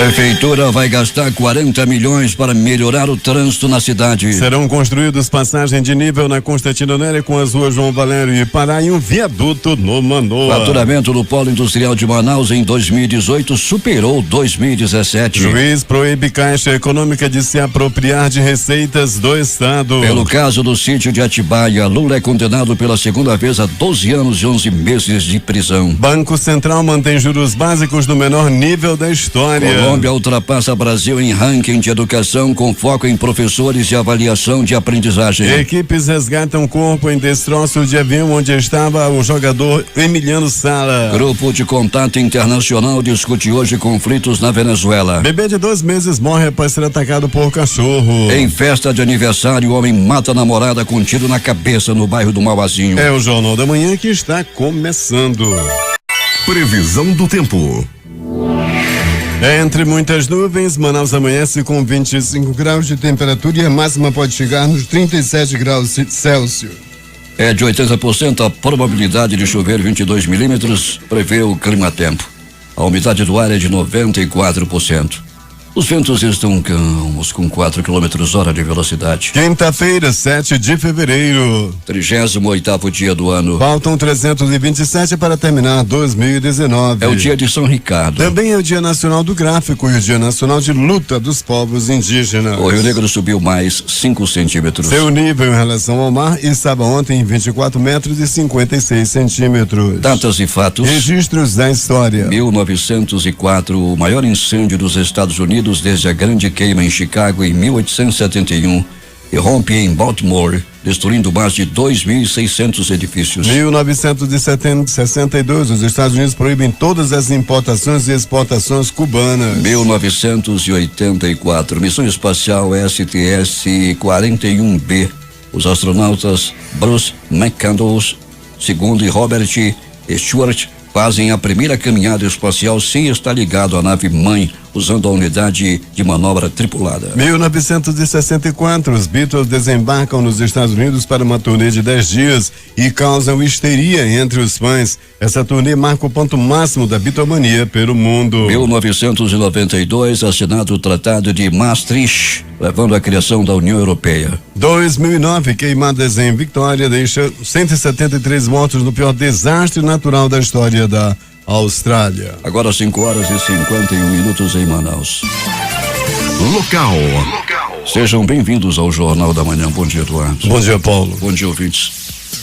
Prefeitura vai gastar 40 milhões para melhorar o trânsito na cidade. Serão construídos passagem de nível na Constantino Nery com as ruas João Valério e Pará e um viaduto no Manoa. Faturamento do Polo Industrial de Manaus em 2018 superou 2017. Juiz proíbe Caixa Econômica de se apropriar de receitas do Estado. Pelo caso do sítio de Atibaia, Lula é condenado pela segunda vez a 12 anos e 11 meses de prisão. Banco Central mantém juros básicos no menor nível da história. Colômbia ultrapassa Brasil em ranking de educação com foco em professores e avaliação de aprendizagem. Equipes resgatam corpo em destroço de avião onde estava o jogador Emiliano Sala. Grupo de contato internacional discute hoje conflitos na Venezuela. Bebê de 2 meses morre após ser atacado por cachorro. Em festa de aniversário, homem mata a namorada com tiro na cabeça no bairro do Mauazinho. É o Jornal da Manhã que está começando. Previsão do tempo. Entre muitas nuvens, Manaus amanhece com 25 graus de temperatura e a máxima pode chegar nos 37 graus Celsius. É de 80% a probabilidade de chover 22 milímetros, prevê o Climatempo. A umidade do ar é de 94%. Os ventos estão calmos, com 4 km/h de velocidade. Quinta-feira, 7 de fevereiro. 38º dia do ano. Faltam 327 para terminar 2019. É o dia de São Ricardo. Também é o Dia Nacional do Gráfico e o Dia Nacional de Luta dos Povos Indígenas. O Rio Negro subiu mais 5 centímetros. Seu nível em relação ao mar estava ontem em 24 metros e 56 centímetros. Datas e fatos. Registros da história. 1904, o maior incêndio dos Estados Unidos desde a Grande Queima em Chicago em 1871, irrompe em Baltimore, destruindo mais de 2.600 edifícios. 1962, os Estados Unidos proíbem todas as importações e exportações cubanas. 1984, missão espacial STS-41B. Os astronautas Bruce McCandless II e Robert Stewart fazem a primeira caminhada espacial sem estar ligado à nave mãe, usando a unidade de manobra tripulada. 1964, os Beatles desembarcam nos Estados Unidos para uma turnê de 10 dias e causam histeria entre os fãs. Essa turnê marca o ponto máximo da bitomania pelo mundo. 1992, assinado o Tratado de Maastricht, levando à criação da União Europeia. 2009, queimadas em Victoria deixa 173 mortos no pior desastre natural da história da Austrália. Agora 5h51 em Manaus. Local. Sejam bem-vindos ao Jornal da Manhã. Bom dia, Eduardo. Bom dia, Paulo. Bom dia, ouvintes.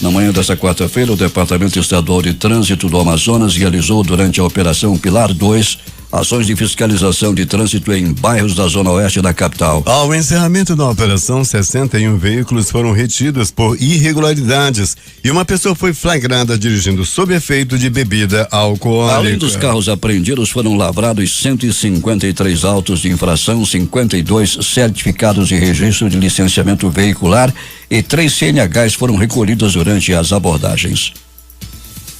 Na manhã desta quarta-feira, o Departamento Estadual de Trânsito do Amazonas realizou durante a Operação Pilar 2 ações de fiscalização de trânsito em bairros da zona oeste da capital. Ao encerramento da operação, 61 veículos foram retidos por irregularidades e uma pessoa foi flagrada dirigindo sob efeito de bebida alcoólica. Além dos carros apreendidos, foram lavrados 153 autos de infração, 52 certificados de registro de licenciamento veicular e 3 CNHs foram recolhidos durante as abordagens.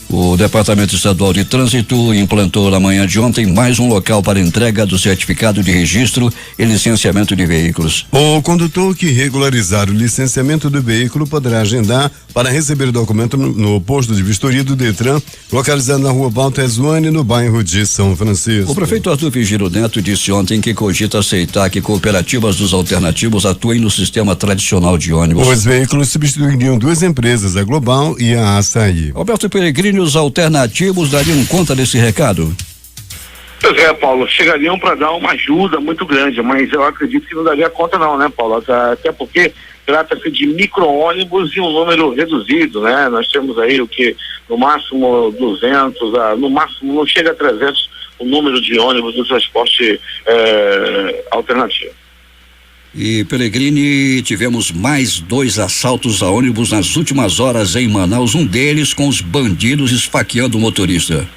O Departamento Estadual de Trânsito implantou na manhã de ontem mais um local para entrega do certificado de registro e licenciamento de veículos. O condutor que regularizar o licenciamento do veículo poderá agendar para receber o documento no posto de vistoria do Detran, localizado na rua Walter Zuani, no bairro de São Francisco. O prefeito Arthur Vigiro Neto disse ontem que cogita aceitar que cooperativas dos alternativos atuem no sistema tradicional de ônibus. Os veículos substituiriam 2 empresas, a Global e a Açaí. Alberto Peregrini, os alternativos dariam conta desse recado? Pois é, Paulo, chegariam para dar uma ajuda muito grande, mas eu acredito que não daria conta não, né, Paulo? Até porque trata-se de micro-ônibus e um número reduzido, né? Nós temos aí o que, no máximo 200, no máximo não chega a 300 o número de ônibus do transporte alternativo. E Peregrini, tivemos mais 2 assaltos a ônibus nas últimas horas em Manaus, um deles com os bandidos esfaqueando o motorista.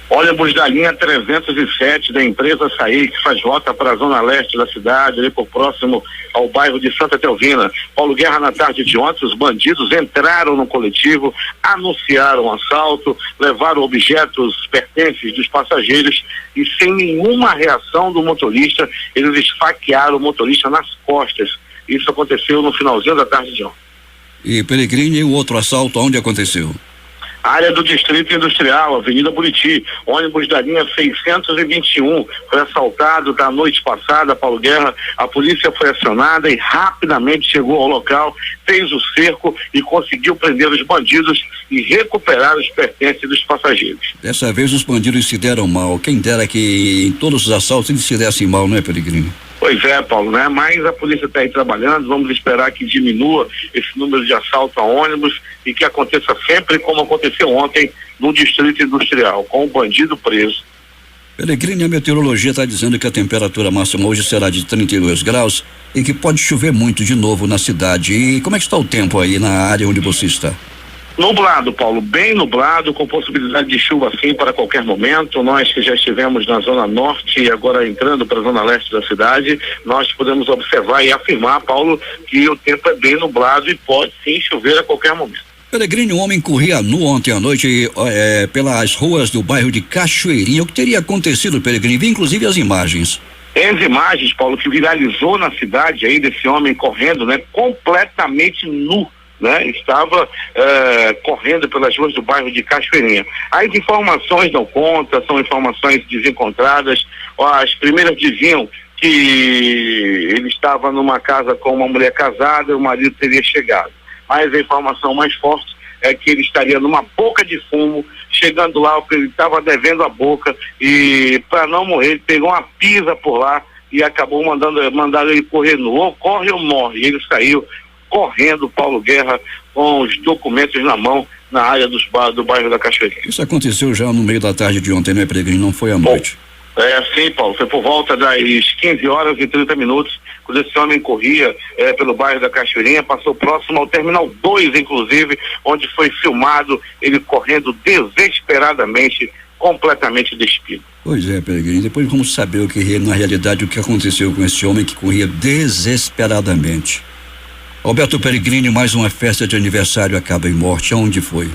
Ônibus da linha 307 da empresa Açaí, que faz rota para a zona leste da cidade, ali por próximo ao bairro de Santa Telvina. Paulo Guerra, na tarde de ontem, os bandidos entraram no coletivo, anunciaram o assalto, levaram objetos pertences dos passageiros e sem nenhuma reação do motorista, eles esfaquearam o motorista nas costas. Isso aconteceu no finalzinho da tarde de ontem. E Peregrini, o outro assalto, onde aconteceu? Área do Distrito Industrial, Avenida Buriti, ônibus da linha 621 foi assaltado da noite passada, Paulo Guerra. A polícia foi acionada e rapidamente chegou ao local, fez o cerco e conseguiu prender os bandidos e recuperar os pertences dos passageiros. Dessa vez os bandidos se deram mal. Quem dera que em todos os assaltos eles se dessem mal, não é, Peregrino? Pois é, Paulo, né? Mas a polícia está aí trabalhando, vamos esperar que diminua esse número de assalto a ônibus e que aconteça sempre como aconteceu ontem no Distrito Industrial, com o bandido preso. Peregrino, a meteorologia está dizendo que a temperatura máxima hoje será de 32 graus e que pode chover muito de novo na cidade. E como é que está o tempo aí na área onde você está? Nublado, Paulo, bem nublado, com possibilidade de chuva sim para qualquer momento. Nós que já estivemos na zona norte e agora entrando para a zona leste da cidade, nós podemos observar e afirmar, Paulo, que o tempo é bem nublado e pode sim chover a qualquer momento. Peregrino, um homem corria nu ontem à noite pelas ruas do bairro de Cachoeirinha. O que teria acontecido, Peregrino? Vi inclusive as imagens. As imagens, Paulo, que viralizou na cidade aí desse homem correndo, né, completamente nu. Né, estava correndo pelas ruas do bairro de Cachoeirinha. As informações dão conta, são informações desencontradas. As primeiras diziam que ele estava numa casa com uma mulher casada e o marido teria chegado. Mas a informação mais forte é que ele estaria numa boca de fumo, chegando lá, ele estava devendo a boca e para não morrer ele pegou uma pisa por lá e acabou mandando ele correr nu, ou corre ou morre. E ele saiu correndo, Paulo Guerra, com os documentos na mão, na área do bairro da Cachoeirinha. Isso aconteceu já no meio da tarde de ontem, né, Peregrino? Não foi à noite? Sim, Paulo, foi por volta das 15h30, quando esse homem corria pelo bairro da Cachoeirinha, passou próximo ao Terminal 2, inclusive, onde foi filmado ele correndo desesperadamente, completamente despido. Pois é, Peregrino, depois vamos saber na realidade o que aconteceu com esse homem que corria desesperadamente. Alberto Peregrino, mais uma festa de aniversário acaba em morte. Aonde foi?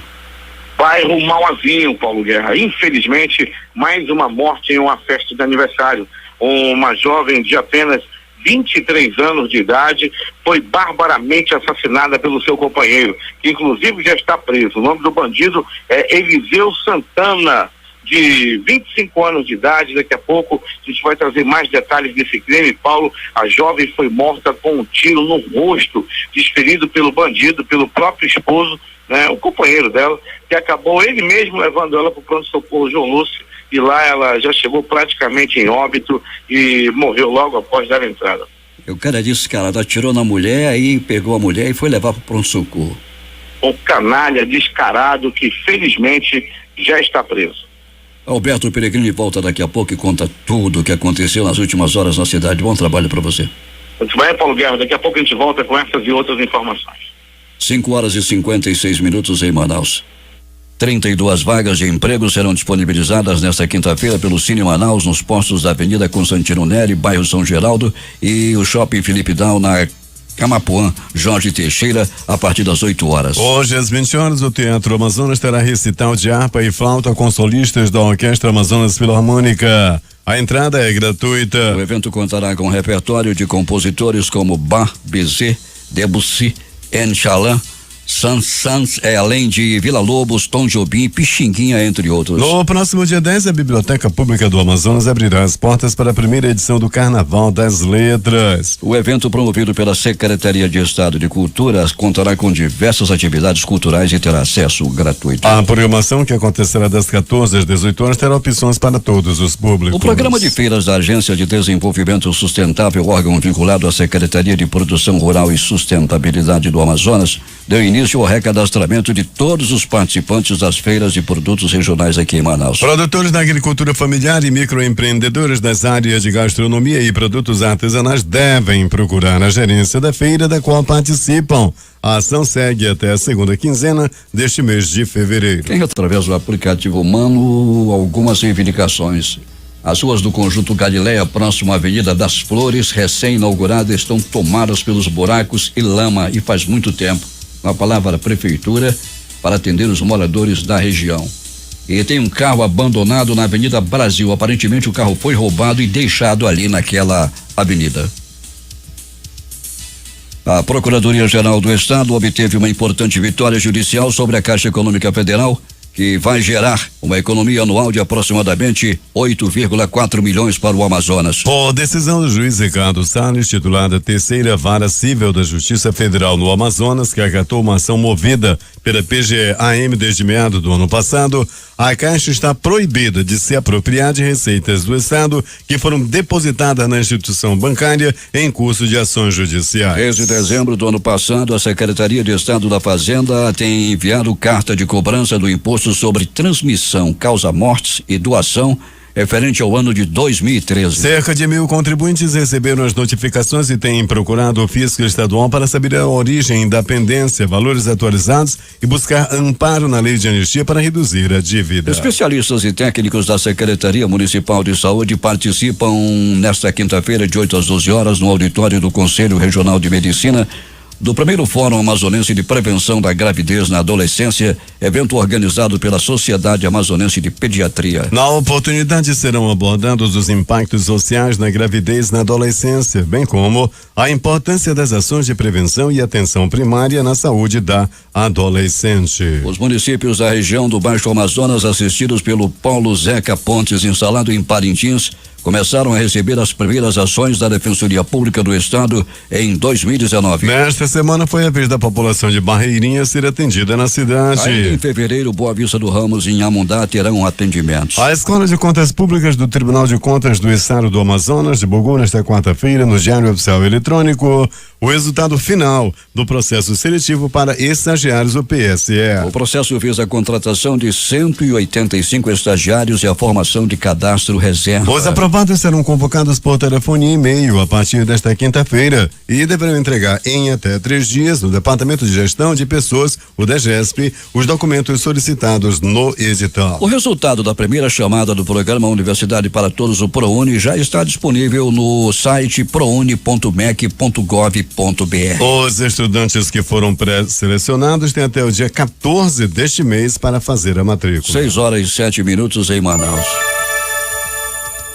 Bairro Mauazinho, Paulo Guerra. Infelizmente, mais uma morte em uma festa de aniversário. Uma jovem de apenas 23 anos de idade foi barbaramente assassinada pelo seu companheiro, que inclusive já está preso. O nome do bandido é Eliseu Santana, de 25 anos de idade. Daqui a pouco a gente vai trazer mais detalhes desse crime, Paulo. A jovem foi morta com um tiro no rosto, desferido pelo bandido, pelo próprio esposo, né, o companheiro dela, que acabou ele mesmo levando ela para o pronto-socorro João Lúcio, e lá ela já chegou praticamente em óbito e morreu logo após dar a entrada. O cara disse que ela atirou na mulher, aí pegou a mulher e foi levar para o pronto-socorro. Um canalha descarado que felizmente já está preso. Alberto Peregrino volta daqui a pouco e conta tudo o que aconteceu nas últimas horas na cidade. Bom trabalho para você. Muito bem, Paulo Guerra. Daqui a pouco a gente volta com essas e outras informações. 5h56 em Manaus. 32 vagas de emprego serão disponibilizadas nesta quinta-feira pelo Cine Manaus nos postos da Avenida Constantino Neri, bairro São Geraldo, e o Shopping Felipe Dal na Camapuã, Jorge Teixeira, a partir das 8 horas. Hoje, às 20 horas, o Teatro Amazonas terá recital de harpa e flauta com solistas da Orquestra Amazonas Filarmônica. A entrada é gratuita. O evento contará com um repertório de compositores como Bach, Bizet, Debussy, Enchalan, Saint-Saëns, além de Vila Lobos, Tom Jobim, Pixinguinha, entre outros. No próximo dia 10, a Biblioteca Pública do Amazonas abrirá as portas para a primeira edição do Carnaval das Letras. O evento, promovido pela Secretaria de Estado de Cultura, contará com diversas atividades culturais e terá acesso gratuito. A programação, que acontecerá das 14 às 18 horas, terá opções para todos os públicos. O programa de feiras da Agência de Desenvolvimento Sustentável, órgão vinculado à Secretaria de Produção Rural e Sustentabilidade do Amazonas, deu início ao recadastramento de todos os participantes das feiras de produtos regionais aqui em Manaus. Produtores da agricultura familiar e microempreendedores das áreas de gastronomia e produtos artesanais devem procurar a gerência da feira da qual participam. A ação segue até a segunda quinzena deste mês de fevereiro. Tem através do aplicativo Mano algumas reivindicações. As ruas do Conjunto Galileia, próximo à Avenida das Flores, recém-inaugurada, estão tomadas pelos buracos e lama e faz muito tempo. A palavra prefeitura para atender os moradores da região. E tem um carro abandonado na Avenida Brasil. Aparentemente o carro foi roubado e deixado ali naquela avenida. A Procuradoria-Geral do Estado obteve uma importante vitória judicial sobre a Caixa Econômica Federal que vai gerar uma economia anual de aproximadamente 8,4 milhões para o Amazonas. Por decisão do juiz Ricardo Salles, titular da terceira vara civil da Justiça Federal no Amazonas, que acatou uma ação movida pela PGAM desde meados do ano passado, a Caixa está proibida de se apropriar de receitas do Estado que foram depositadas na instituição bancária em curso de ações judiciais. Desde dezembro do ano passado, a Secretaria de Estado da Fazenda tem enviado carta de cobrança do imposto sobre transmissão, causa-mortes e doação referente ao ano de 2013. Cerca de 1.000 contribuintes receberam as notificações e têm procurado o fisco estadual para saber a origem da pendência, valores atualizados e buscar amparo na lei de anistia para reduzir a dívida. Especialistas e técnicos da Secretaria Municipal de Saúde participam nesta quinta-feira de 8 às 12 horas no auditório do Conselho Regional de Medicina do primeiro Fórum Amazonense de Prevenção da Gravidez na Adolescência, evento organizado pela Sociedade Amazonense de Pediatria. Na oportunidade serão abordados os impactos sociais na gravidez na adolescência, bem como a importância das ações de prevenção e atenção primária na saúde da adolescente. Os municípios da região do Baixo Amazonas, assistidos pelo Paulo Zeca Pontes, instalado em Parintins, começaram a receber as primeiras ações da Defensoria Pública do Estado em 2019. Nesta semana foi a vez da população de Barreirinha ser atendida na cidade. Ainda em fevereiro, Boa Vista do Ramos e Inhamundá terão atendimentos. A Escola de Contas Públicas do Tribunal de Contas do Estado do Amazonas divulgou nesta quarta-feira no Diário Oficial Eletrônico o resultado final do processo seletivo para estagiários do PSE. O processo visa a contratação de 185 estagiários e a formação de cadastro reserva. Os aprovados serão convocados por telefone e e-mail a partir desta quinta-feira e deverão entregar em até 3 dias no Departamento de Gestão de Pessoas, o DEGESP, os documentos solicitados no edital. O resultado da primeira chamada do programa Universidade para Todos, o ProUni, já está disponível no site prouni.mec.gov.br. Os estudantes que foram pré-selecionados têm até o dia 14 deste mês para fazer a matrícula. 6h07 em Manaus.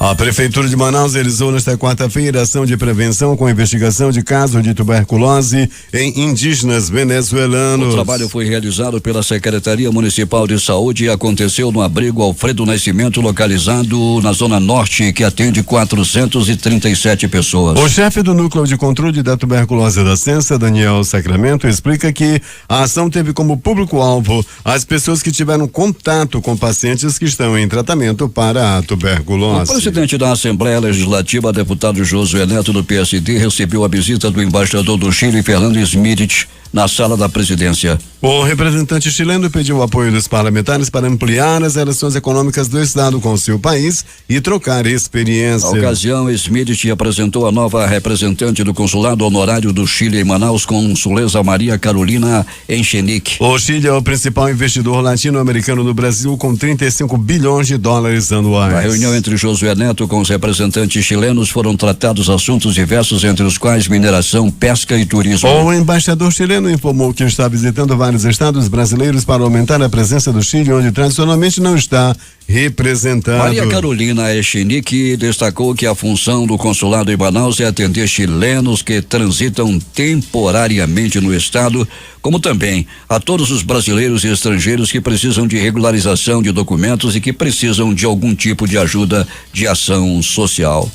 A Prefeitura de Manaus realizou nesta quarta-feira ação de prevenção com investigação de casos de tuberculose em indígenas venezuelanos. O trabalho foi realizado pela Secretaria Municipal de Saúde e aconteceu no abrigo Alfredo Nascimento, localizado na Zona Norte, que atende 437 pessoas. O chefe do Núcleo de Controle da Tuberculose da Censa, Daniel Sacramento, explica que a ação teve como público-alvo as pessoas que tiveram contato com pacientes que estão em tratamento para a tuberculose. O presidente da Assembleia Legislativa, deputado Josué Neto do PSD, recebeu a visita do embaixador do Chile, Fernando Schmidt, na sala da presidência. O representante chileno pediu o apoio dos parlamentares para ampliar as relações econômicas do Estado com o seu país e trocar experiência. Na ocasião, Schmidt apresentou a nova representante do consulado honorário do Chile em Manaus, consuleza Maria Carolina Enchenique. O Chile é o principal investidor latino-americano no Brasil, com 35 bilhões de dólares anuais. Na reunião entre Josué Neto com os representantes chilenos foram tratados assuntos diversos, entre os quais mineração, pesca e turismo. O embaixador chileno informou que está visitando vários estados brasileiros para aumentar a presença do Chile, onde tradicionalmente não está representado. Maria Carolina Echenique destacou que a função do consulado em Manaus é atender chilenos que transitam temporariamente no estado, como também a todos os brasileiros e estrangeiros que precisam de regularização de documentos e que precisam de algum tipo de ajuda de ação social.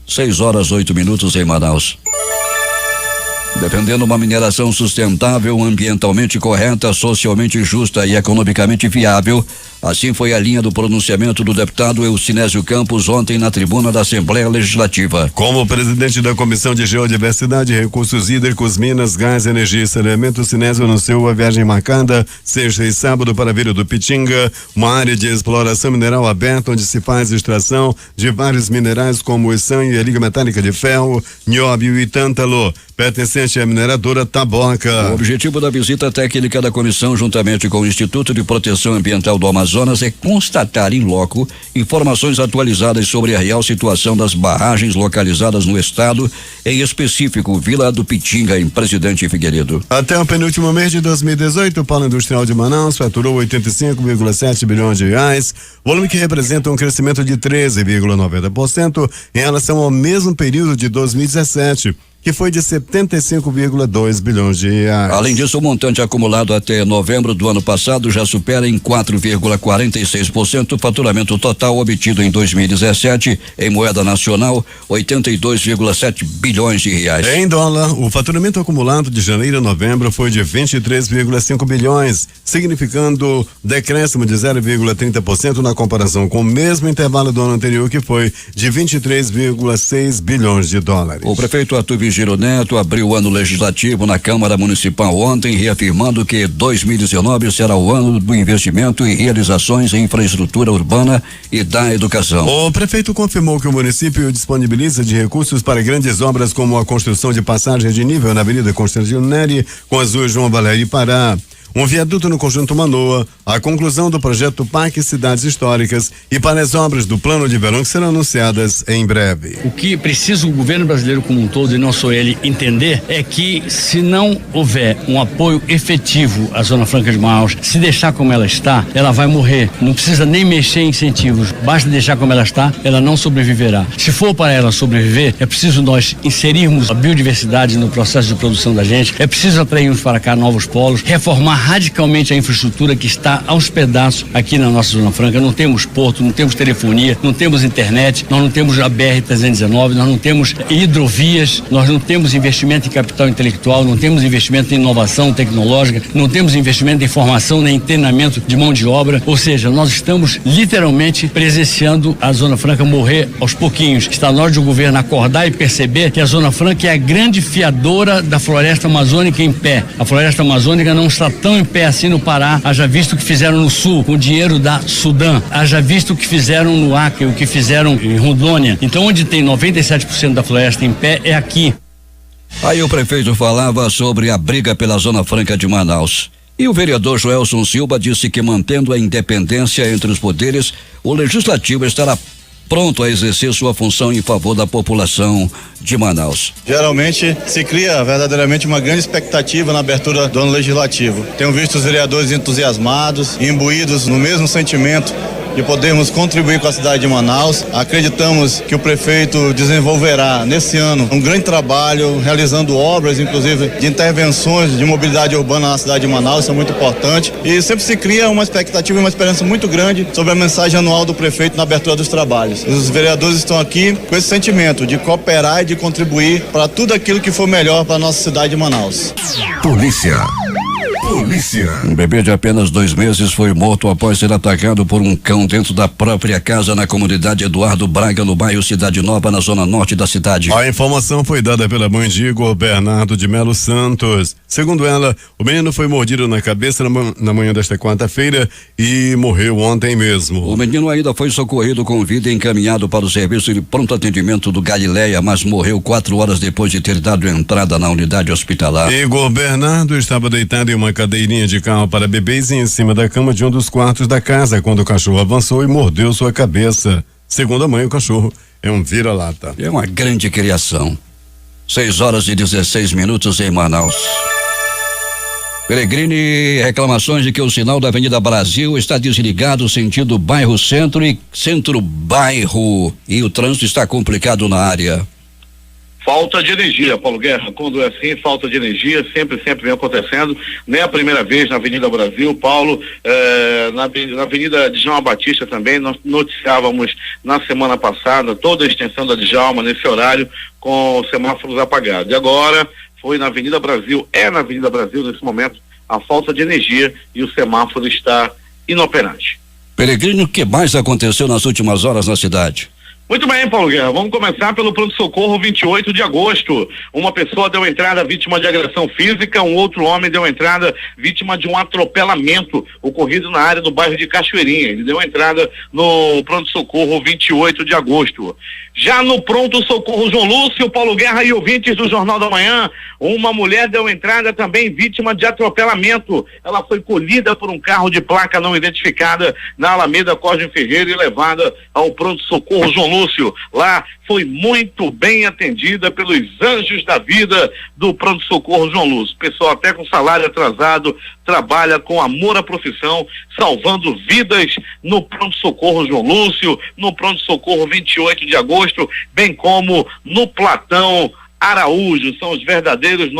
6h08 em Manaus. Defendendo uma mineração sustentável, ambientalmente correta, socialmente justa e economicamente viável, assim foi a linha do pronunciamento do deputado Eucinésio Campos ontem na tribuna da Assembleia Legislativa. Como presidente da Comissão de Geodiversidade, Recursos Hídricos, Minas, Gás, Energia e Saneamento, Eucinésio anunciou a viagem marcada sexta e sábado para a Vila do Pitinga, uma área de exploração mineral aberta onde se faz extração de vários minerais como o estanho e a liga metálica de ferro, nióbio e tântalo, pertencente à mineradora Taboca. O objetivo da visita técnica da comissão, juntamente com o Instituto de Proteção Ambiental do Amazonas, é constatar em loco informações atualizadas sobre a real situação das barragens localizadas no estado, em específico Vila do Pitinga, em Presidente Figueiredo. Até o penúltimo mês de 2018, o Polo Industrial de Manaus faturou 85,7 bilhões de reais, volume que representa um crescimento de 13,90% em relação ao mesmo período de 2017. que foi de 75,2 bilhões de reais. Além disso, o montante acumulado até novembro do ano passado já supera em 4,46% o faturamento total obtido em 2017 em moeda nacional, 82,7 bilhões de reais. Em dólar, o faturamento acumulado de janeiro a novembro foi de 23,5 bilhões, significando decréscimo de 0,30% na comparação com o mesmo intervalo do ano anterior, que foi de 23,6 bilhões de dólares. O prefeito Arthur Vigílio Neto abriu o ano legislativo na Câmara Municipal ontem, reafirmando que 2019 será o ano do investimento em realizações em infraestrutura urbana e da educação. O prefeito confirmou que o município disponibiliza de recursos para grandes obras como a construção de passagem de nível na Avenida Constantino Neri com as ruas João Valério e Pará, um viaduto no Conjunto Manoa, a conclusão do projeto Parque Cidades Históricas e para as obras do Plano de Verão que serão anunciadas em breve. O que precisa o governo brasileiro como um todo, e não só ele, entender é que se não houver um apoio efetivo à Zona Franca de Manaus, se deixar como ela está, ela vai morrer. Não precisa nem mexer em incentivos, basta deixar como ela está, ela não sobreviverá. Se for para ela sobreviver, é preciso nós inserirmos a biodiversidade no processo de produção da gente, é preciso atrairmos para cá novos polos, reformar radicalmente a infraestrutura que está aos pedaços aqui na nossa Zona Franca. Não temos porto, não temos telefonia, não temos internet, nós não temos a BR-319, nós não temos hidrovias, nós não temos investimento em capital intelectual, não temos investimento em inovação tecnológica, não temos investimento em formação nem em treinamento de mão de obra, ou seja, nós estamos literalmente presenciando a Zona Franca morrer aos pouquinhos. Está na hora de o governo acordar e perceber que a Zona Franca é a grande fiadora da floresta amazônica em pé. A floresta amazônica não está tão em pé assim no Pará, haja visto o que fizeram no sul com dinheiro da Sudã, haja visto o que fizeram no Acre, o que fizeram em Rondônia. Então, onde tem 97% da floresta em pé é aqui. Aí o prefeito falava sobre a briga pela Zona Franca de Manaus. E o vereador Joelson Silva disse que, mantendo a independência entre os poderes, o legislativo estará pronto a exercer sua função em favor da população de Manaus. Geralmente se cria verdadeiramente uma grande expectativa na abertura do ano legislativo. Tenho visto os vereadores entusiasmados, imbuídos no mesmo sentimento de podermos contribuir com a cidade de Manaus. Acreditamos que o prefeito desenvolverá nesse ano um grande trabalho, realizando obras, inclusive de intervenções de mobilidade urbana na cidade de Manaus, isso é muito importante. E sempre se cria uma expectativa e uma esperança muito grande sobre a mensagem anual do prefeito na abertura dos trabalhos. Os vereadores estão aqui com esse sentimento de cooperar e de contribuir para tudo aquilo que for melhor para a nossa cidade de Manaus. Polícia. Um bebê de apenas 2 meses foi morto após ser atacado por um cão dentro da própria casa na comunidade Eduardo Braga, no bairro Cidade Nova, na zona norte da cidade. A informação foi dada pela mãe de Igor Bernardo de Melo Santos. Segundo ela, o menino foi mordido na cabeça na manhã desta quarta-feira e morreu ontem mesmo. O menino ainda foi socorrido com vida e encaminhado para o serviço de pronto atendimento do Galileia, mas morreu 4 horas depois de ter dado entrada na unidade hospitalar. Igor Bernardo estava deitado em uma cadeirinha de carro para bebês em cima da cama de um dos quartos da casa quando o cachorro avançou e mordeu sua cabeça. Segundo a mãe, o cachorro é um vira-lata. É uma grande criação. 6:16 em Manaus. Peregrine, reclamações de que o sinal da Avenida Brasil está desligado sentido bairro Centro e Centro-Bairro e o trânsito está complicado na área. Falta de energia, Paulo Guerra. Quando é assim, falta de energia, sempre vem acontecendo. Nem a primeira vez na Avenida Brasil, Paulo, na Avenida Djalma Batista também, nós noticiávamos na semana passada toda a extensão da Djalma nesse horário com semáforos apagados. E agora foi na Avenida Brasil, na Avenida Brasil nesse momento, a falta de energia e o semáforo está inoperante. Peregrino, o que mais aconteceu nas últimas horas na cidade? Muito bem, Paulo Guerra, vamos começar pelo pronto-socorro 28 de agosto. Uma pessoa deu entrada vítima de agressão física, um outro homem deu entrada vítima de um atropelamento ocorrido na área do bairro de Cachoeirinha. Ele deu entrada no pronto-socorro 28 de agosto. Já no pronto-socorro João Lúcio, Paulo Guerra e ouvintes do Jornal da Manhã, uma mulher deu entrada também vítima de atropelamento. Ela foi colhida por um carro de placa não identificada na Alameda Cosme Ferreira e levada ao pronto-socorro João Lúcio. Lá foi muito bem atendida pelos anjos da vida do pronto-socorro João Lúcio. Pessoal até com salário atrasado, trabalha com amor à profissão, salvando vidas no pronto-socorro João Lúcio, no pronto-socorro 28 de agosto, bem como no plantão Araújo. São os verdadeiros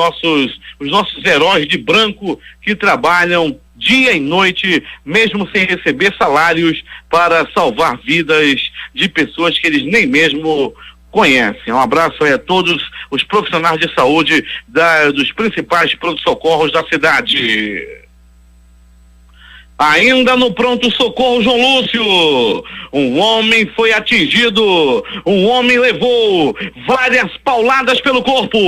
os nossos heróis de branco que trabalham dia e noite, mesmo sem receber salários, para salvar vidas de pessoas que eles nem mesmo conhecem. Um abraço aí a todos os profissionais de saúde dos principais pronto-socorros da cidade. Ainda no pronto-socorro João Lúcio, um homem foi atingido, um homem levou várias pauladas pelo corpo.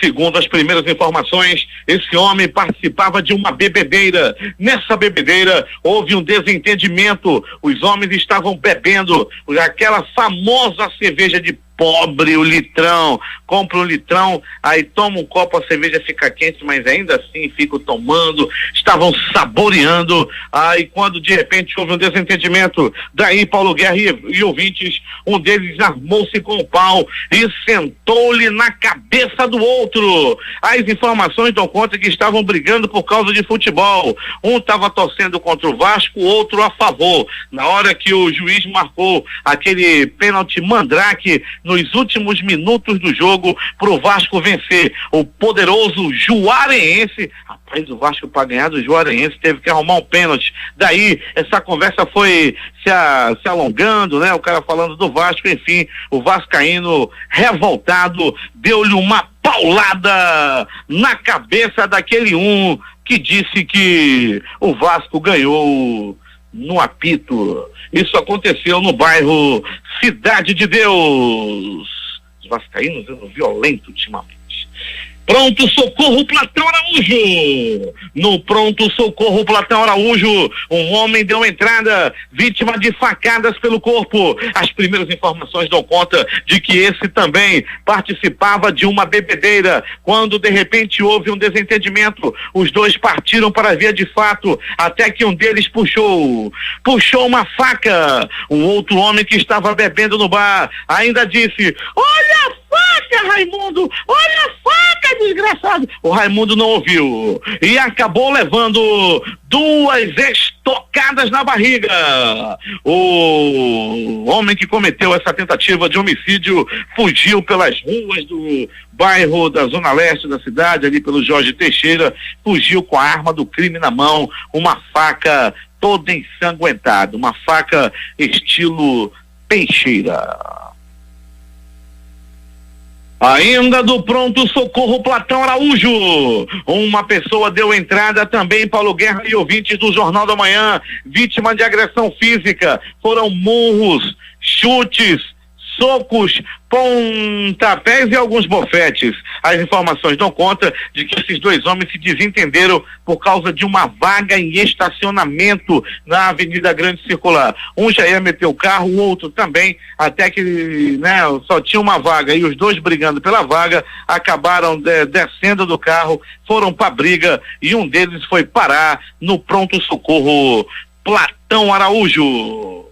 Segundo as primeiras informações, esse homem participava de uma bebedeira. Nessa bebedeira houve um desentendimento, os homens estavam bebendo aquela famosa cerveja de pobre, o litrão. Compra um litrão, aí toma um copo, a cerveja fica quente, mas ainda assim ficam tomando, estavam saboreando. Aí quando de repente houve um desentendimento, daí Paulo Guerra e ouvintes, um deles armou-se com o pau e sentou-lhe na cabeça do outro. As informações dão conta que estavam brigando por causa de futebol. Um estava torcendo contra o Vasco, o outro a favor. Na hora que o juiz marcou aquele pênalti mandrake nos últimos minutos do jogo pro Vasco vencer o poderoso Juarense. Rapaz, o Vasco, para ganhar do Juarense, teve que arrumar um pênalti. Daí essa conversa foi se alongando, né? O cara falando do Vasco, enfim, o vascaíno revoltado deu-lhe uma paulada na cabeça daquele que disse que o Vasco ganhou no apito. Isso aconteceu no bairro Cidade de Deus. Os vascaínos andam violentos ultimamente. Pronto Socorro Platão Araújo. No Pronto Socorro Platão Araújo, um homem deu entrada, vítima de facadas pelo corpo. As primeiras informações dão conta de que esse também participava de uma bebedeira. Quando de repente houve um desentendimento, os dois partiram para a via de fato, até que um deles puxou uma faca. Um outro homem que estava bebendo no bar ainda disse: "Olha a faca, Raimundo! Olha a faca, desgraçado!" O Raimundo não ouviu e acabou levando 2 estocadas na barriga. O homem que cometeu essa tentativa de homicídio fugiu pelas ruas do bairro da Zona Leste da cidade, ali pelo Jorge Teixeira, fugiu com a arma do crime na mão, uma faca toda ensanguentada, uma faca estilo peixeira. Ainda do Pronto Socorro Platão Araújo, uma pessoa deu entrada também, Paulo Guerra e ouvintes do Jornal da Manhã, vítima de agressão física. Foram murros, chutes, socos, pontapés e alguns bofetes. As informações dão conta de que esses 2 homens se desentenderam por causa de uma vaga em estacionamento na Avenida Grande Circular. Um já ia meter o carro, o outro também, até que, né, só tinha uma vaga, e os dois brigando pela vaga, acabaram descendo do carro, foram pra briga, e um deles foi parar no Pronto Socorro Platão Araújo.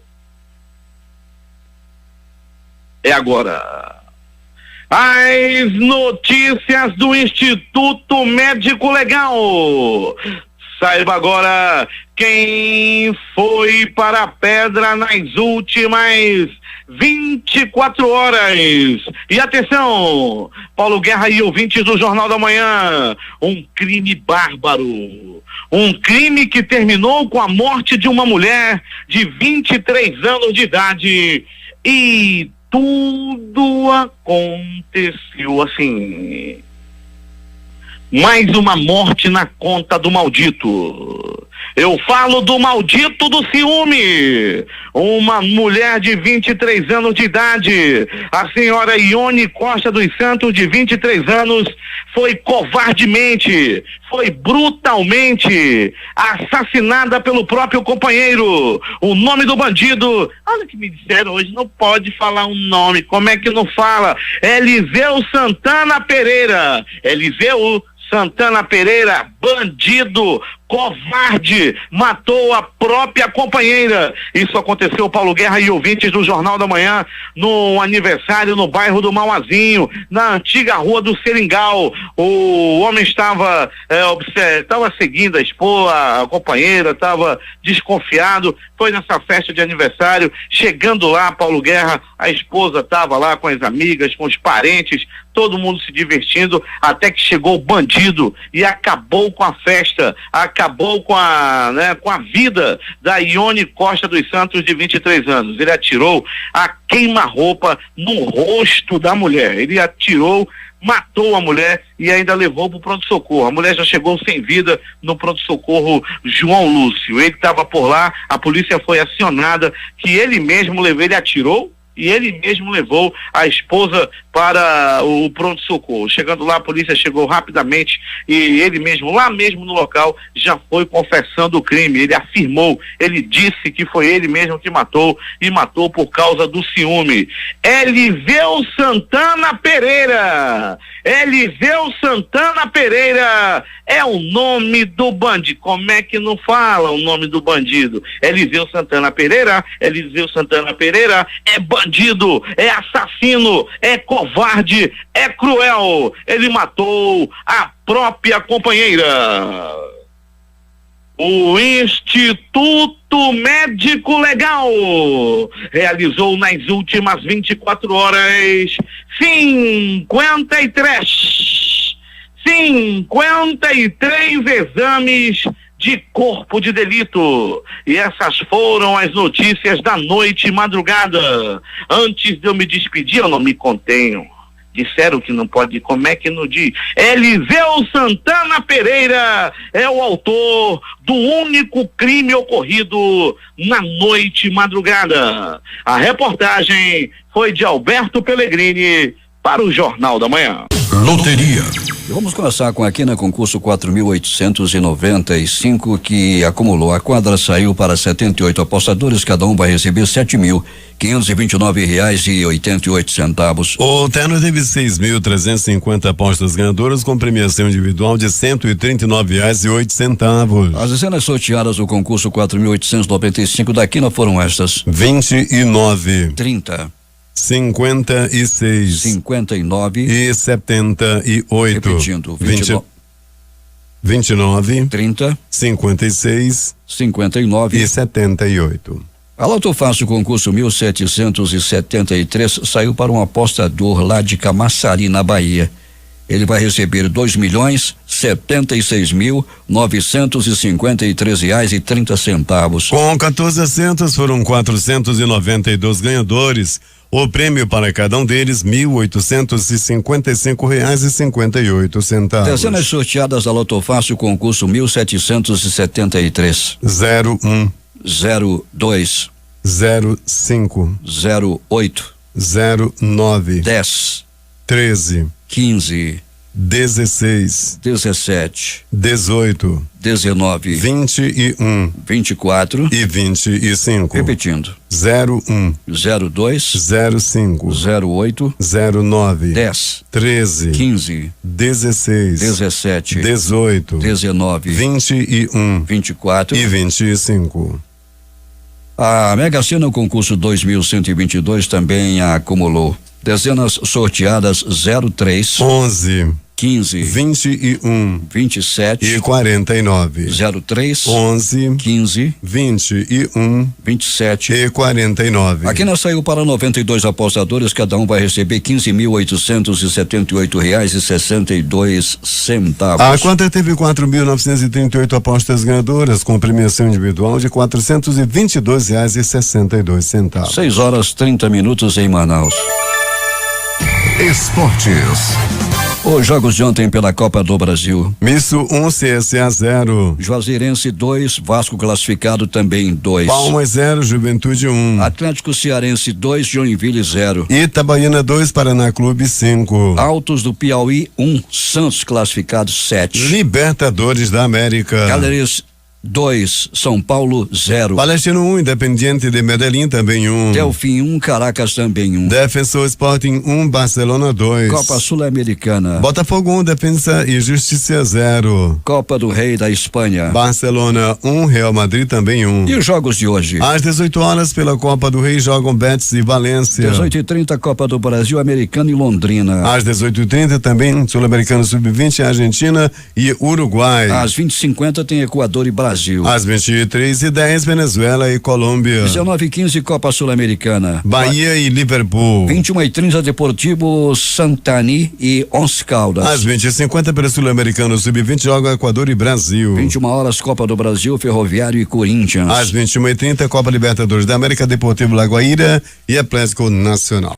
É agora. As notícias do Instituto Médico Legal. Saiba agora quem foi para a pedra nas últimas 24 horas. E atenção, Paulo Guerra e ouvintes do Jornal da Manhã, um crime bárbaro. Um crime que terminou com a morte de uma mulher de 23 anos de idade. E tudo aconteceu assim. Mais uma morte na conta do maldito. Eu falo do maldito do ciúme. Uma mulher de 23 anos de idade, a senhora Ione Costa dos Santos, de 23 anos, foi covardemente, foi brutalmente assassinada pelo próprio companheiro. O nome do bandido, olha que me disseram hoje, não pode falar um nome, como é que não fala? Eliseu Santana Pereira. Eliseu Santana Pereira, bandido covarde, matou a própria companheira. Isso aconteceu, Paulo Guerra e ouvintes do Jornal da Manhã, no aniversário no bairro do Mauazinho, na antiga rua do Seringal. O homem estava seguindo a esposa, a companheira, estava desconfiado, foi nessa festa de aniversário. Chegando lá, Paulo Guerra, a esposa estava lá com as amigas, com os parentes, todo mundo se divertindo, até que chegou o bandido e acabou com a festa, acabou com a vida da Ione Costa dos Santos, de 23 anos. Ele atirou a queima-roupa no rosto da mulher. Ele atirou, matou a mulher e ainda levou para o pronto-socorro. A mulher já chegou sem vida no pronto-socorro João Lúcio. Ele estava por lá, a polícia foi acionada, que ele atirou e ele mesmo levou a esposa para o pronto-socorro. Chegando lá, a polícia chegou rapidamente e ele mesmo, lá mesmo no local, já foi confessando o crime. Ele afirmou, ele disse que foi ele mesmo que matou, e matou por causa do ciúme. Eliseu Santana Pereira! Eliseu Santana Pereira é o nome do bandido. Como é que não fala o nome do bandido? Eliseu Santana Pereira é bandido, é assassino, é covarde, é cruel. Ele matou a própria companheira. O Instituto Médico Legal realizou nas últimas 24 horas 53 exames de corpo de delito. E essas foram as notícias da noite e madrugada. Antes de eu me despedir, eu não me contenho. Disseram que não pode, como é que não diz? Eliseu Santana Pereira é o autor do único crime ocorrido na noite e madrugada. A reportagem foi de Alberto Pellegrini para o Jornal da Manhã. Loteria. Vamos começar com aqui na concurso 4.895, que acumulou. A quadra saiu para 78 apostadores, cada um vai receber R$7.529,88. O terno teve 6.350 apostas ganhadoras com premiação individual de R$139,08. As dezenas sorteadas do concurso 4.895 da Quina foram estas: 29, 30, 56, 59 e 78. Repetindo, 29, 30, 56 59 e 78. A Loto Fácil concurso 1773 saiu para um apostador lá de Camaçari, na Bahia. Ele vai receber R$2.076.953,30. Com 14 assentos, foram 492 ganhadores. O prêmio para cada um deles, R$1.855,58. Dezenas sorteadas da Loto Fácil concurso 1773. 01, 02, 05, 08, 09, 10, 13, 15, 16, 17, 18, 19, 21, 24 e 25. Repetindo: 01, 02, 05, 08, 09, 10, 13, 15, 16, 17, 18, 19, 21 24 e 25. A Mega Sena, o concurso 2122, também acumulou. Dezenas sorteadas 03, 11, 15, 21 27 e 49. 03, 11, 15, 21 27 e 49. Aqui nós saiu para 92 apostadores, cada um vai receber R$15.878,62. A quadra teve 4.938 apostas ganhadoras, com premiação individual de R$422,62. 6h30 em Manaus. Esportes. Os jogos de ontem pela Copa do Brasil. Misto 1, CSA 0. Juazeirense 2, Vasco classificado também 2. Palmas 0, Juventude 1. Atlético Cearense 2, Joinville 0. Itabaiana 2, Paraná Clube 5. Altos do Piauí 1, Santos classificado 7. Libertadores da América. 2, São Paulo 0. Palestino 1, Independiente de Medellín também 1. Delfim 1, Caracas também 1. Defensor Sporting 1, Barcelona 2. Copa Sul-Americana. Botafogo 1, Defensa e Justiça 0. Copa do Rei da Espanha. Barcelona 1, Real Madrid também 1. E os jogos de hoje? Às 18 horas pela Copa do Rei jogam Betis e Valência. 18h30 Copa do Brasil, Americana e Londrina. Às 18h30 também Sul-Americano Sub-20, Argentina e Uruguai. Às 20h50 tem Equador e Brasil. Às 23h10 Venezuela e Colômbia. 19h15 Copa Sul-Americana. Bahia e Liverpool. 21h30 Deportivo Santani e Once Caldas. Às 20h50 pelo Sul-Americano Sub-20 joga Equador e Brasil. 21 horas Copa do Brasil, Ferroviário e Corinthians. Às 21h30 Copa Libertadores da América, Deportivo Lagoaíra e Atlético Nacional.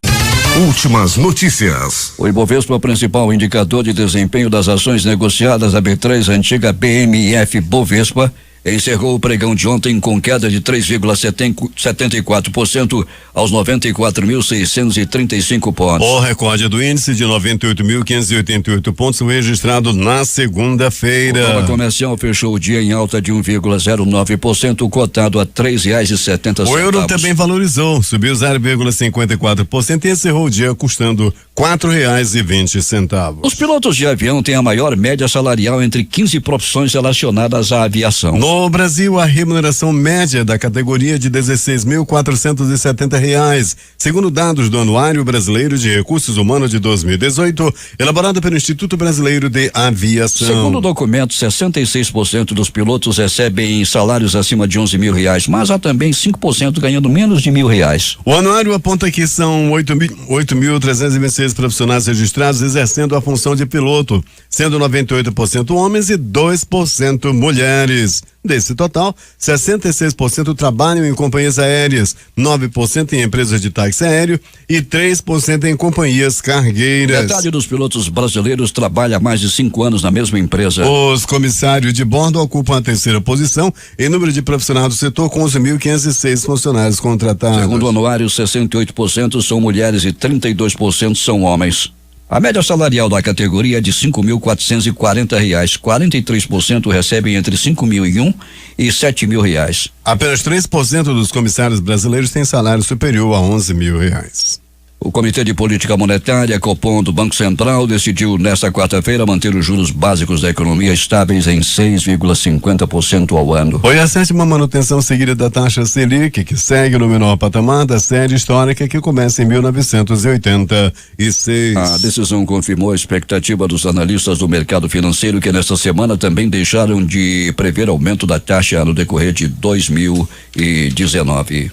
Últimas notícias. O Ibovespa, principal indicador de desempenho das ações negociadas, a B3, antiga BMF Bovespa, encerrou o pregão de ontem com queda de 3,74% aos 94.635 pontos. O recorde do índice de 98.588 pontos foi registrado na segunda-feira. O dólar comercial fechou o dia em alta de 1,09%, cotado a R$3,70. O euro também valorizou, subiu 0,54% e encerrou o dia custando R$4,20. Os pilotos de avião têm a maior média salarial entre 15 profissões relacionadas à aviação. No Brasil, a remuneração média da categoria de R$16.470, segundo dados do Anuário Brasileiro de Recursos Humanos de 2018, elaborado pelo Instituto Brasileiro de Aviação. Segundo o documento, 66% dos pilotos recebem salários acima de R$11.000, mas há também 5% ganhando menos de R$1.000. O anuário aponta que são 8.326 profissionais registrados exercendo a função de piloto, sendo 98% homens e 2% mulheres. Desse total, 66% trabalham em companhias aéreas, 9% em empresas de táxi aéreo e 3% em companhias cargueiras. Metade dos pilotos brasileiros trabalha há mais de 5 anos na mesma empresa. Os comissários de bordo ocupam a terceira posição em número de profissionais do setor, com 11.506 funcionários contratados. Segundo o anuário, 68% são mulheres e 32% são homens. A média salarial da categoria é de R$5.440, 43% recebem entre R$5.001 e R$7.000. Apenas 3% dos comissários brasileiros têm salário superior a R$11.000. O Comitê de Política Monetária, Copom, do Banco Central, decidiu nesta quarta-feira manter os juros básicos da economia estáveis em 6,50% ao ano. Foi a 7ª manutenção seguida da taxa Selic, que segue no menor patamar da série histórica que começa em 1986. A decisão confirmou a expectativa dos analistas do mercado financeiro, que nesta semana também deixaram de prever aumento da taxa no decorrer de 2019.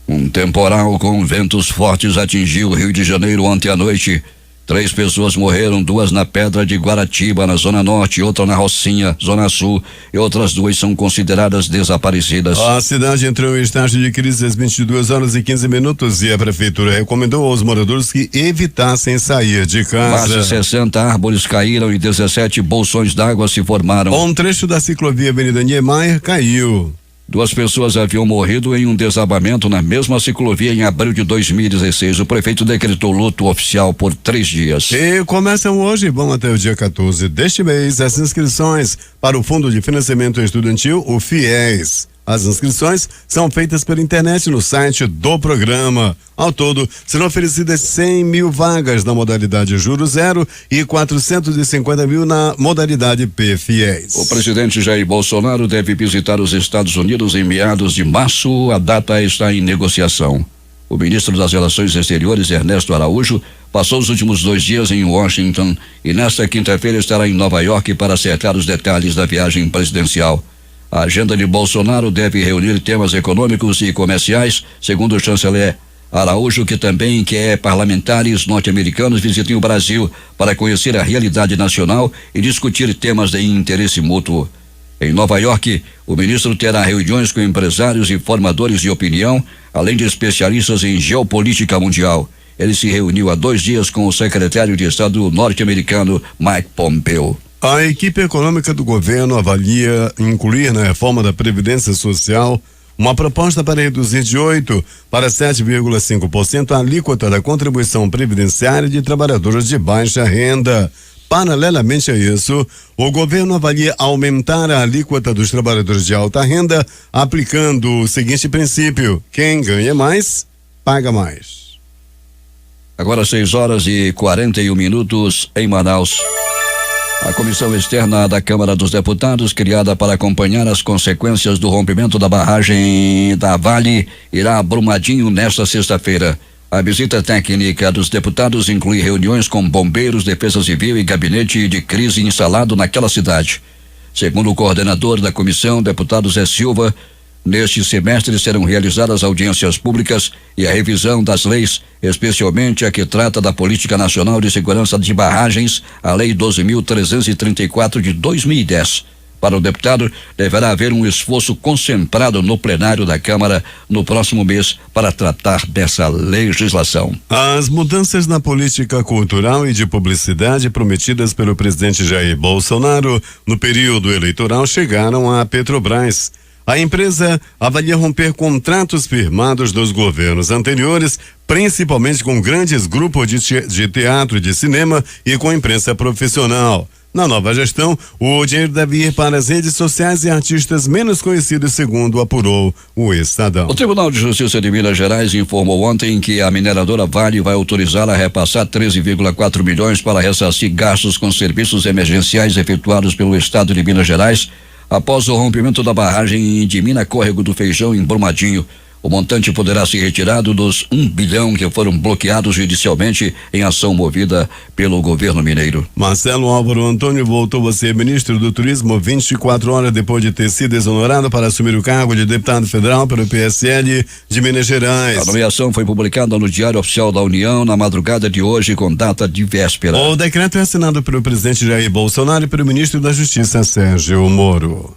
Um temporal com ventos fortes atingiu o Rio de Janeiro ontem à noite. 3 pessoas morreram, 2 na Pedra de Guaratiba, na Zona Norte, outra na Rocinha, Zona Sul, e outras 2 são consideradas desaparecidas. A cidade entrou em estágio de crise às 22h15 e a prefeitura recomendou aos moradores que evitassem sair de casa. Quase 60 árvores caíram e 17 bolsões d'água se formaram. Um trecho da ciclovia Avenida Niemeyer caiu. 2 pessoas haviam morrido em um desabamento na mesma ciclovia em abril de 2016. O prefeito decretou luto oficial por 3 dias. E começam hoje e vão até o dia 14 deste mês as inscrições para o Fundo de Financiamento Estudantil, o FIES. As inscrições são feitas pela internet no site do programa. Ao todo, serão oferecidas 100 mil vagas na modalidade Juro Zero e 450 mil na modalidade PFIES. O presidente Jair Bolsonaro deve visitar os Estados Unidos em meados de março. A data está em negociação. O ministro das Relações Exteriores, Ernesto Araújo, passou os últimos 2 dias em Washington e nesta quinta-feira estará em Nova York para acertar os detalhes da viagem presidencial. A agenda de Bolsonaro deve reunir temas econômicos e comerciais, segundo o chanceler Araújo, que também quer parlamentares norte-americanos visitem o Brasil para conhecer a realidade nacional e discutir temas de interesse mútuo. Em Nova York, o ministro terá reuniões com empresários e formadores de opinião, além de especialistas em geopolítica mundial. Ele se reuniu há 2 dias com o secretário de Estado norte-americano Mike Pompeo. A equipe econômica do governo avalia incluir na reforma da Previdência Social uma proposta para reduzir de 8% para 7,5% a alíquota da contribuição previdenciária de trabalhadores de baixa renda. Paralelamente a isso, o governo avalia aumentar a alíquota dos trabalhadores de alta renda, aplicando o seguinte princípio: quem ganha mais, paga mais. Agora 6h41 em Manaus. A comissão externa da Câmara dos Deputados, criada para acompanhar as consequências do rompimento da barragem da Vale, irá a Brumadinho nesta sexta-feira. A visita técnica dos deputados inclui reuniões com bombeiros, defesa civil e gabinete de crise instalado naquela cidade. Segundo o coordenador da comissão, deputado Zé Silva, neste semestre serão realizadas audiências públicas e a revisão das leis, especialmente a que trata da Política Nacional de Segurança de Barragens, a Lei 12.334 de 2010. Para o deputado, deverá haver um esforço concentrado no plenário da Câmara no próximo mês para tratar dessa legislação. As mudanças na política cultural e de publicidade prometidas pelo presidente Jair Bolsonaro no período eleitoral chegaram à Petrobras. A empresa avalia romper contratos firmados dos governos anteriores, principalmente com grandes grupos de teatro e de cinema e com imprensa profissional. Na nova gestão, o dinheiro deve ir para as redes sociais e artistas menos conhecidos, segundo apurou o Estadão. O Tribunal de Justiça de Minas Gerais informou ontem que a mineradora Vale vai autorizar a repassar 13,4 milhões para ressarcir gastos com serviços emergenciais efetuados pelo Estado de Minas Gerais após o rompimento da barragem de Mina Córrego do Feijão, em Brumadinho. O montante poderá ser retirado dos 1 bilhão que foram bloqueados judicialmente em ação movida pelo governo mineiro. Marcelo Álvaro Antônio voltou a ser ministro do Turismo 24 horas depois de ter sido exonerado para assumir o cargo de deputado federal pelo PSL de Minas Gerais. A nomeação foi publicada no Diário Oficial da União na madrugada de hoje, com data de véspera. O decreto é assinado pelo presidente Jair Bolsonaro e pelo ministro da Justiça, Sérgio Moro.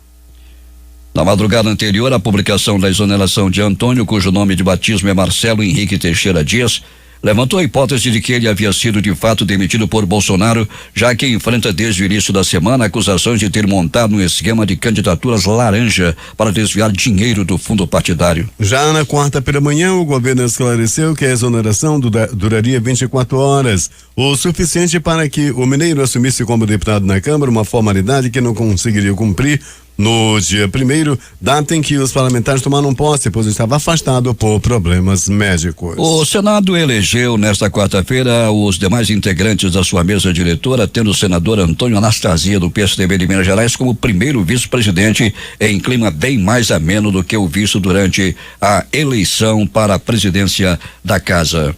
Na madrugada anterior à publicação da exoneração de Antônio, cujo nome de batismo é Marcelo Henrique Teixeira Dias, levantou a hipótese de que ele havia sido de fato demitido por Bolsonaro, já que enfrenta desde o início da semana acusações de ter montado um esquema de candidaturas laranja para desviar dinheiro do fundo partidário. Já na quarta-feira manhã, o governo esclareceu que a exoneração duraria 24 horas, o suficiente para que o mineiro assumisse como deputado na Câmara, uma formalidade que não conseguiria cumprir no dia 1º, data em que os parlamentares tomaram posse, pois estava afastado por problemas médicos. O Senado elegeu nesta quarta-feira os demais integrantes da sua mesa diretora, tendo o senador Antônio Anastasia, do PSDB de Minas Gerais, como primeiro vice-presidente, em clima bem mais ameno do que o visto durante a eleição para a presidência da casa.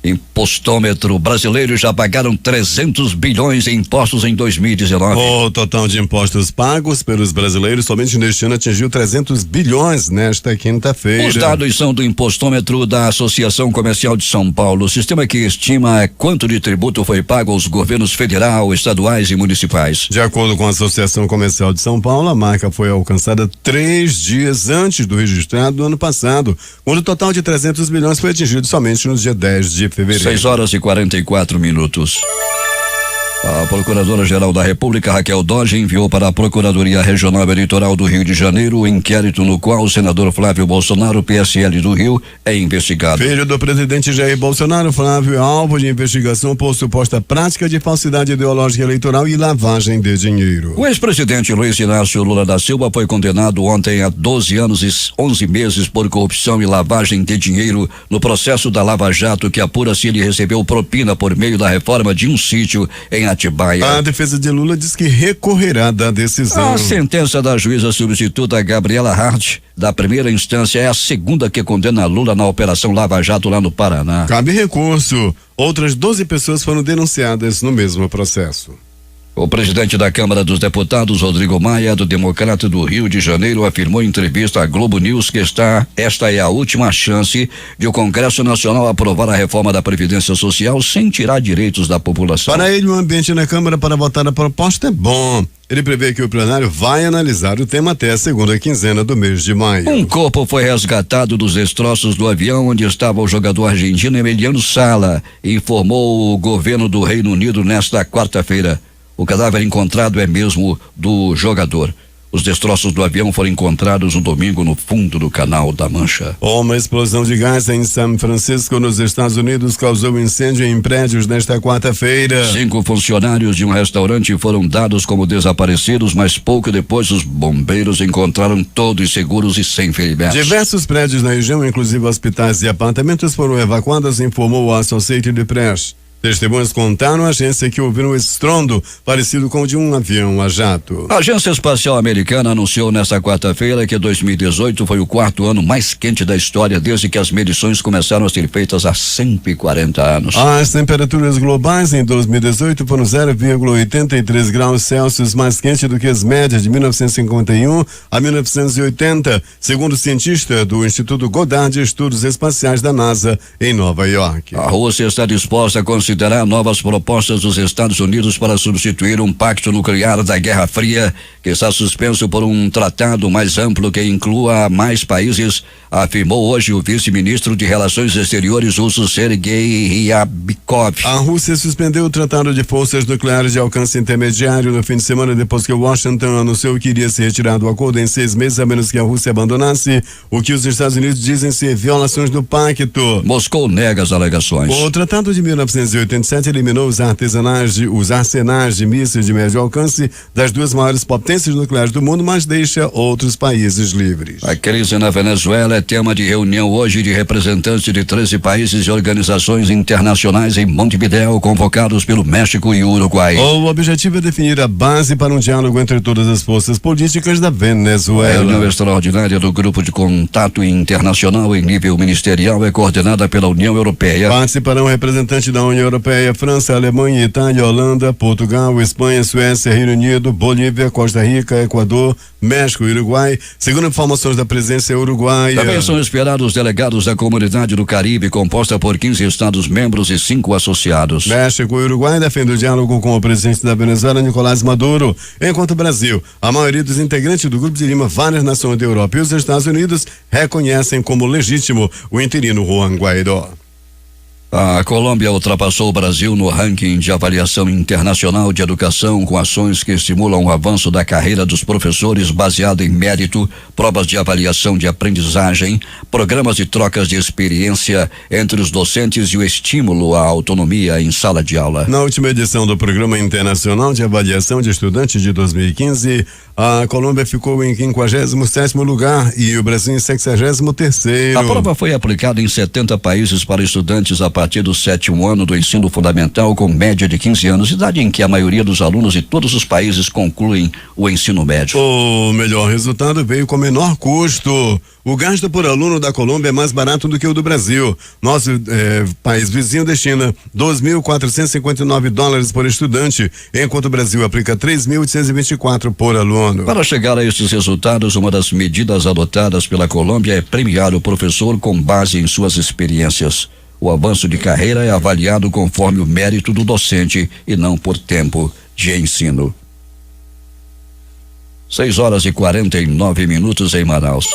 Impostômetro: brasileiros já pagaram 300 bilhões em impostos em 2019. O total de impostos pagos pelos brasileiros somente neste ano atingiu 300 bilhões nesta quinta-feira. Os dados são do Impostômetro da Associação Comercial de São Paulo, sistema que estima quanto de tributo foi pago aos governos federal, estaduais e municipais. De acordo com a Associação Comercial de São Paulo, a marca foi alcançada 3 dias antes do registrado do ano passado, quando o total de 300 bilhões foi atingido somente no dia 10 de fevereiro. 6h44. A Procuradora-Geral da República, Raquel Dodge, enviou para a Procuradoria Regional Eleitoral do Rio de Janeiro o inquérito no qual o senador Flávio Bolsonaro, PSL do Rio, é investigado. Filho do presidente Jair Bolsonaro, Flávio é alvo de investigação por suposta prática de falsidade ideológica eleitoral e lavagem de dinheiro. O ex-presidente Luiz Inácio Lula da Silva foi condenado ontem a 12 anos e 11 meses por corrupção e lavagem de dinheiro no processo da Lava Jato, que apura se ele recebeu propina por meio da reforma de um sítio em Atibaia. A defesa de Lula diz que recorrerá da decisão. A sentença da juíza substituta Gabriela Hart, da primeira instância, é a segunda que condena Lula na Operação Lava Jato lá no Paraná. Cabe recurso. Outras 12 pessoas foram denunciadas no mesmo processo. O presidente da Câmara dos Deputados, Rodrigo Maia, do Democrata do Rio de Janeiro, afirmou em entrevista à Globo News que esta é a última chance de o Congresso Nacional aprovar a reforma da Previdência Social sem tirar direitos da população. Para ele, o ambiente na Câmara para votar a proposta é bom. Ele prevê que o plenário vai analisar o tema até a segunda quinzena do mês de maio. Um corpo foi resgatado dos destroços do avião onde estava o jogador argentino Emiliano Sala, informou o governo do Reino Unido nesta quarta-feira. O cadáver encontrado é mesmo do jogador. Os destroços do avião foram encontrados no domingo no fundo do Canal da Mancha. Uma explosão de gás em São Francisco, nos Estados Unidos, causou incêndio em prédios nesta quarta-feira. 5 funcionários de um restaurante foram dados como desaparecidos, mas pouco depois os bombeiros encontraram todos seguros e sem ferimentos. Diversos prédios na região, inclusive hospitais e apartamentos, foram evacuados, informou o Associated Press. Testemunhas contaram à agência que ouviram um estrondo parecido com o de um avião a jato. A Agência Espacial Americana anunciou nesta quarta-feira que 2018 foi o 4º ano mais quente da história desde que as medições começaram a ser feitas há 140 anos. As temperaturas globais em 2018 foram 0,83 graus Celsius mais quente do que as médias de 1951 a 1980, segundo o cientista do Instituto Goddard de Estudos Espaciais da NASA em Nova York. A Rússia está disposta a considerar novas propostas dos Estados Unidos para substituir um pacto nuclear da Guerra Fria, que está suspenso por um tratado mais amplo que inclua mais países, afirmou hoje o vice-ministro de Relações Exteriores russo Sergei Ryabkov. A Rússia suspendeu o tratado de forças nucleares de alcance intermediário no fim de semana, depois que Washington anunciou que iria se retirar do acordo em 6 meses, a menos que a Rússia abandonasse o que os Estados Unidos dizem ser violações do pacto. Moscou nega as alegações. O tratado de 1987 eliminou os arsenais de mísseis de médio alcance das duas maiores potências nucleares do mundo, mas deixa outros países livres. A crise na Venezuela é tema de reunião hoje de representantes de 13 países e organizações internacionais em Montevideo, convocados pelo México e Uruguai. O objetivo é definir a base para um diálogo entre todas as forças políticas da Venezuela. A reunião extraordinária do Grupo de Contato Internacional em nível ministerial é coordenada pela União Europeia. Participarão representantes da União Europeia, França, Alemanha, Itália, Holanda, Portugal, Espanha, Suécia, Reino Unido, Bolívia, Costa Rica, Equador, México e Uruguai, segundo informações da presença uruguaia. Também são esperados delegados da Comunidade do Caribe, composta por 15 estados membros e 5 associados. México e Uruguai defendem o diálogo com o presidente da Venezuela, Nicolás Maduro, enquanto o Brasil, a maioria dos integrantes do Grupo de Lima, várias nações da Europa e os Estados Unidos reconhecem como legítimo o interino Juan Guaidó. A Colômbia ultrapassou o Brasil no ranking de avaliação internacional de educação, com ações que estimulam o avanço da carreira dos professores baseado em mérito, provas de avaliação de aprendizagem, programas de trocas de experiência entre os docentes e o estímulo à autonomia em sala de aula. Na última edição do Programa Internacional de Avaliação de Estudantes de 2015, a Colômbia ficou em 57º lugar e o Brasil em 63º. A prova foi aplicada em 70 países para estudantes a partir do 7º ano do ensino fundamental, com média de 15 anos, idade em que a maioria dos alunos de todos os países concluem o ensino médio. O melhor resultado veio com menor custo. O gasto por aluno da Colômbia é mais barato do que o do Brasil. Nosso país vizinho destina $2.459 por estudante, enquanto o Brasil aplica 3.824 por aluno. Para chegar a estes resultados, uma das medidas adotadas pela Colômbia é premiar o professor com base em suas experiências. O avanço de carreira é avaliado conforme o mérito do docente e não por tempo de ensino. 6h49 em Manaus.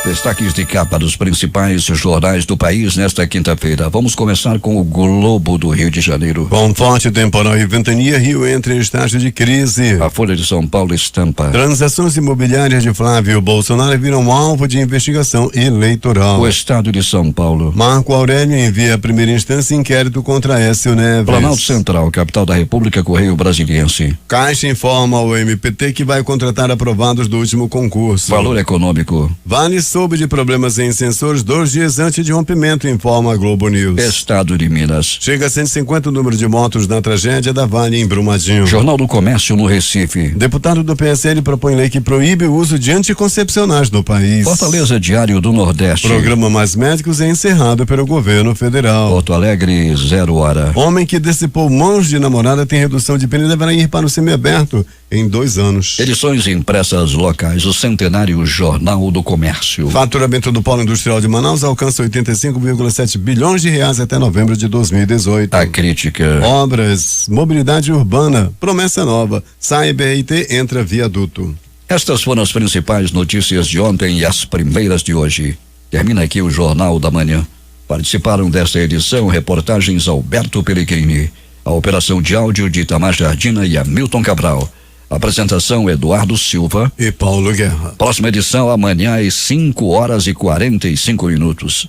Destaques de capa dos principais jornais do país nesta quinta-feira. Vamos começar com o Globo do Rio de Janeiro. Com forte temporal e ventania, Rio entra em estágio de crise. A Folha de São Paulo estampa: transações imobiliárias de Flávio Bolsonaro viram alvo de investigação eleitoral. O Estado de São Paulo: Marco Aurélio envia a primeira instância inquérito contra Écio Neves. Planalto Central, capital da República, Correio Brasiliense: Caixa informa ao MPT que vai contratar aprovados do último concurso. Valor Econômico: Vale soube de problemas em sensores 2 dias antes de rompimento, informa a Globo News. Estado de Minas: chega a 150 o número de mortos na tragédia da Vale em Brumadinho. Jornal do Comércio no Recife: deputado do PSL propõe lei que proíbe o uso de anticoncepcionais no país. Fortaleza, Diário do Nordeste: programa Mais Médicos é encerrado pelo governo federal. Porto Alegre, 0 hora: homem que decepou mãos de namorada tem redução de pena e deverá ir para o semiaberto em 2 anos. Edições impressas locais: o centenário Jornal do Comércio. Faturamento do Polo Industrial de Manaus alcança 85,7 bilhões de reais até novembro de 2018. A crítica: obras, mobilidade urbana, promessa nova, sai BRT, entra viaduto. Estas foram as principais notícias de ontem e as primeiras de hoje. Termina aqui o Jornal da Manhã. Participaram desta edição reportagens Alberto Pellegrini, a operação de áudio de Itamar Jardina e Hamilton Cabral. Apresentação Eduardo Silva e Paulo Guerra. Próxima edição amanhã às 5h45.